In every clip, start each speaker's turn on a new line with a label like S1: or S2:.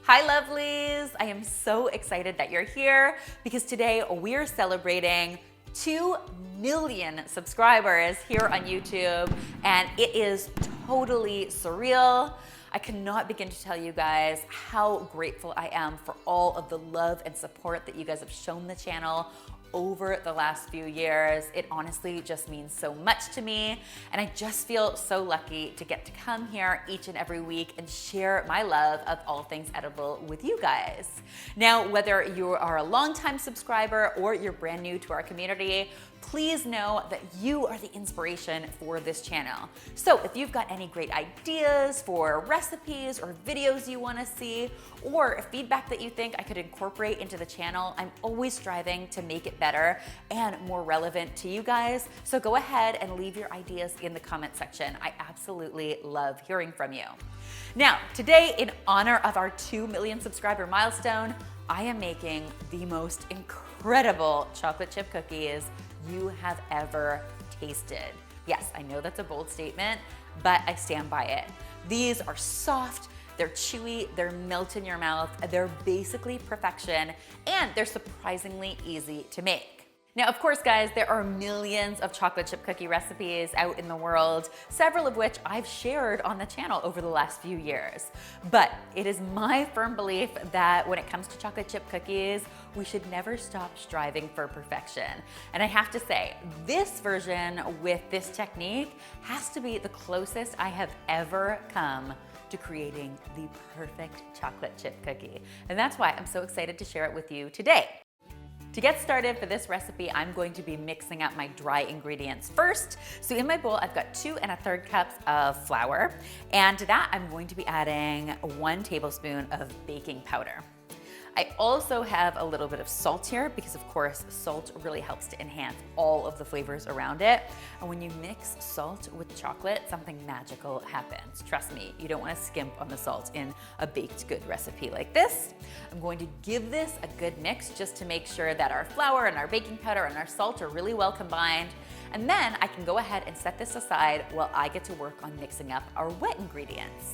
S1: Hi lovelies! I am so excited that you're here because today we're celebrating 2 million subscribers here on YouTube, and it is totally surreal. I cannot begin to tell you guys how grateful I am for all of the love and support that you guys have shown the channel over the last few years. It honestly just means so much to me, and I just feel so lucky to get to come here each and every week and share my love of all things edible with you guys. Now, whether you are a longtime subscriber or you're brand new to our community, please know that you are the inspiration for this channel. So if you've got any great ideas for recipes or videos you want to see, or feedback that you think I could incorporate into the channel, I'm always striving to make it better and more relevant to you guys. So go ahead and leave your ideas in the comment section. I absolutely love hearing from you. Now, today, in honor of our 2 million subscriber milestone, I am making the most incredible chocolate chip cookies you have ever tasted. Yes, I know that's a bold statement, but I stand by it. These are soft, they're chewy, they're melt in your mouth, they're basically perfection, and they're surprisingly easy to make. Now, of course, guys, there are millions of chocolate chip cookie recipes out in the world, several of which I've shared on the channel over the last few years. But it is my firm belief that when it comes to chocolate chip cookies, we should never stop striving for perfection. And I have to say, this version with this technique has to be the closest I have ever come to creating the perfect chocolate chip cookie. And that's why I'm so excited to share it with you today. To get started for this recipe, I'm going to be mixing up my dry ingredients first. So in my bowl, I've got 2 1/3 cups of flour, and to that, I'm going to be adding 1 tablespoon of baking powder. I also have a little bit of salt here because, of course, salt really helps to enhance all of the flavors around it. And when you mix salt with chocolate, something magical happens. Trust me, you don't want to skimp on the salt in a baked good recipe like this. I'm going to give this a good mix just to make sure that our flour and our baking powder and our salt are really well combined. And then I can go ahead and set this aside while I get to work on mixing up our wet ingredients.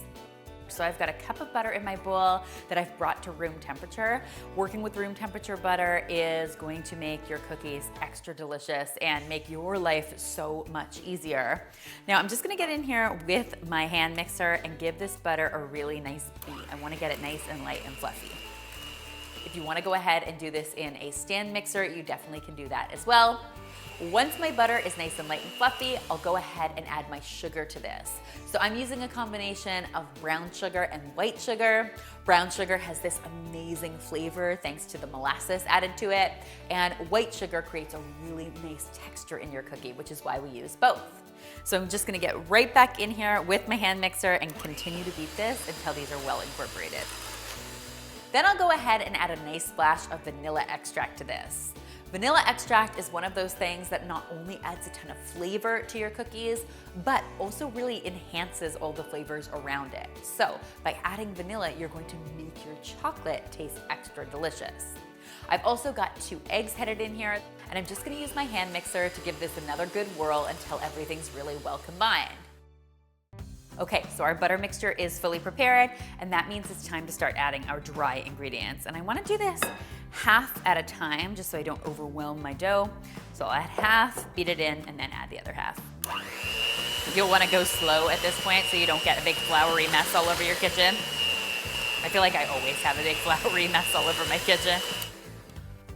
S1: So I've got a cup of butter in my bowl that I've brought to room temperature. Working with room temperature butter is going to make your cookies extra delicious and make your life so much easier. Now I'm just gonna get in here with my hand mixer and give this butter a really nice beat. I wanna get it nice and light and fluffy. If you wanna go ahead and do this in a stand mixer, you definitely can do that as well. Once my butter is nice and light and fluffy, I'll go ahead and add my sugar to this. So I'm using a combination of brown sugar and white sugar. Brown sugar has this amazing flavor thanks to the molasses added to it, and white sugar creates a really nice texture in your cookie, which is why we use both. So I'm just gonna get right back in here with my hand mixer and continue to beat this until these are well incorporated. Then I'll go ahead and add a nice splash of vanilla extract to this. Vanilla extract is one of those things that not only adds a ton of flavor to your cookies, but also really enhances all the flavors around it. So by adding vanilla, you're going to make your chocolate taste extra delicious. I've also got 2 eggs headed in here, and I'm just gonna use my hand mixer to give this another good whirl until everything's really well combined. Okay, so our butter mixture is fully prepared, and that means it's time to start adding our dry ingredients. And I wanna do this half at a time, just so I don't overwhelm my dough. So I'll add half, beat it in, and then add the other half. You'll wanna go slow at this point so you don't get a big floury mess all over your kitchen. I feel like I always have a big floury mess all over my kitchen.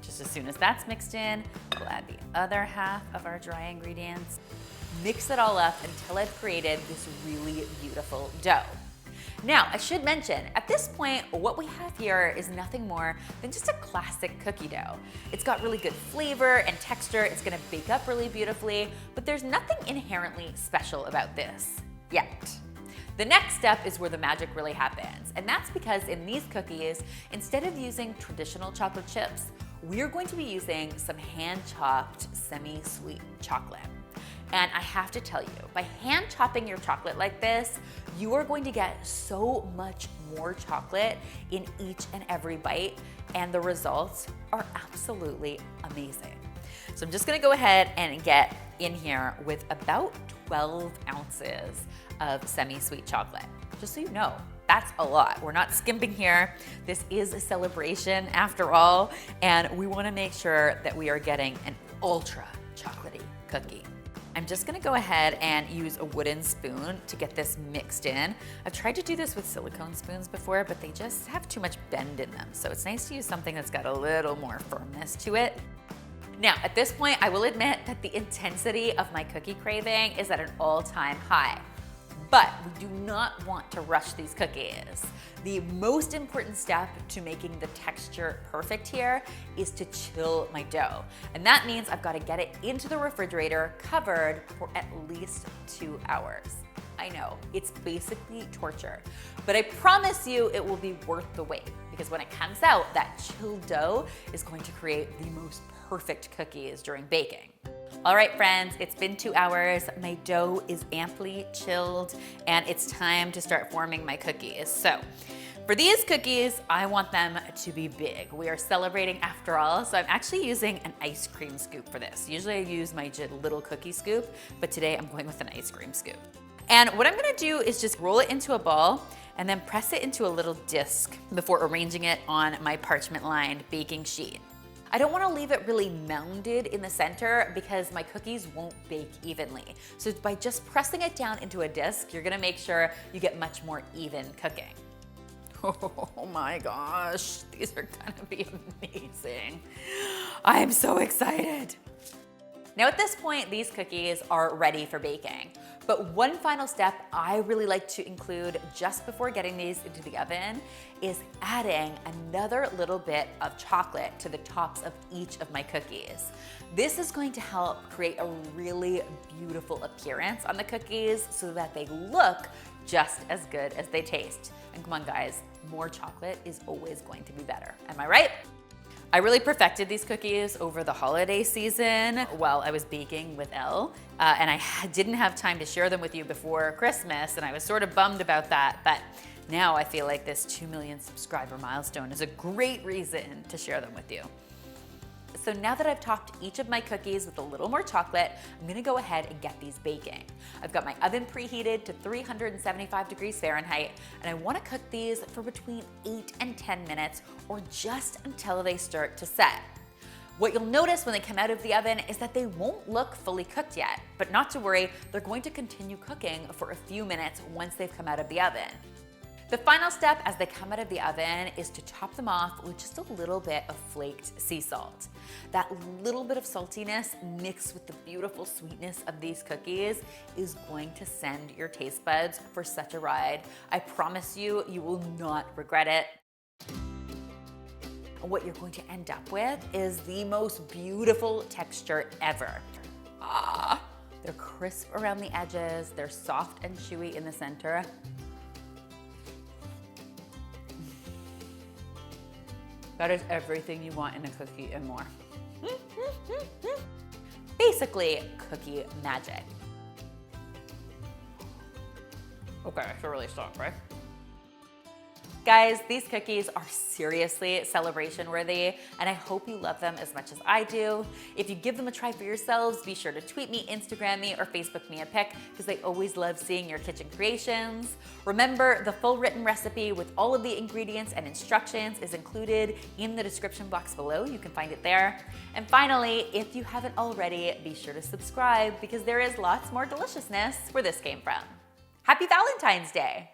S1: Just as soon as that's mixed in, we'll add the other half of our dry ingredients. Mix it all up until I've created this really beautiful dough. Now, I should mention, at this point, what we have here is nothing more than just a classic cookie dough. It's got really good flavor and texture, it's gonna bake up really beautifully, but there's nothing inherently special about this yet. The next step is where the magic really happens, and that's because in these cookies, instead of using traditional chocolate chips, we're going to be using some hand-chopped semi-sweet chocolate. And I have to tell you, by hand chopping your chocolate like this, you are going to get so much more chocolate in each and every bite, and the results are absolutely amazing. So I'm just gonna go ahead and get in here with about 12 ounces of semi-sweet chocolate. Just so you know, That's a lot. We're not skimping here. This is a celebration after all, and we wanna make sure that we are getting an ultra chocolatey cookie. I'm just gonna go ahead and use a wooden spoon to get this mixed in. I've tried to do this with silicone spoons before, but they just have too much bend in them. So it's nice to use something that's got a little more firmness to it. Now, at this point, I will admit that the intensity of my cookie craving is at an all-time high. But we do not want to rush these cookies. The most important step to making the texture perfect here is to chill my dough. And that means I've got to get it into the refrigerator covered for at least 2 hours. I know, it's basically torture, but I promise you it will be worth the wait, because when it comes out, that chilled dough is going to create the most perfect cookies during baking. All right, friends, it's been 2 hours. My dough is amply chilled, and it's time to start forming my cookies. So for these cookies, I want them to be big. We are celebrating after all, so I'm actually using an ice cream scoop for this. Usually I use my little cookie scoop, but today I'm going with an ice cream scoop. And what I'm gonna do is just roll it into a ball and then press it into a little disc before arranging it on my parchment-lined baking sheet. I don't wanna leave it really mounded in the center because my cookies won't bake evenly. So by just pressing it down into a disc, you're gonna make sure you get much more even cooking. Oh my gosh, these are gonna be amazing. I am so excited. Now at this point, these cookies are ready for baking. But one final step I really like to include just before getting these into the oven is adding another little bit of chocolate to the tops of each of my cookies. This is going to help create a really beautiful appearance on the cookies so that they look just as good as they taste. And come on guys, more chocolate is always going to be better. Am I right? I really perfected these cookies over the holiday season while I was baking with Elle, and I didn't have time to share them with you before Christmas, and I was sort of bummed about that, but now I feel like this 2 million subscriber milestone is a great reason to share them with you. So now that I've topped each of my cookies with a little more chocolate, I'm gonna go ahead and get these baking. I've got my oven preheated to 375 degrees Fahrenheit, and I wanna cook these for between 8 and 10 minutes, or just until they start to set. What you'll notice when they come out of the oven is that they won't look fully cooked yet, but not to worry, they're going to continue cooking for a few minutes once they've come out of the oven. The final step as they come out of the oven is to top them off with just a little bit of flaked sea salt. That little bit of saltiness mixed with the beautiful sweetness of these cookies is going to send your taste buds for such a ride. I promise you, you will not regret it. What you're going to end up with is the most beautiful texture ever. They're crisp around the edges, they're soft and chewy in the center. That is everything you want in a cookie and more. Basically, cookie magic. Okay, I should really stop, right? Guys, these cookies are seriously celebration worthy, and I hope you love them as much as I do. If you give them a try for yourselves, be sure to tweet me, Instagram me, or Facebook me a pic, because I always love seeing your kitchen creations. Remember, the full written recipe with all of the ingredients and instructions is included in the description box below. You can find it there. And finally, if you haven't already, be sure to subscribe, because there is lots more deliciousness where this came from. Happy Valentine's Day!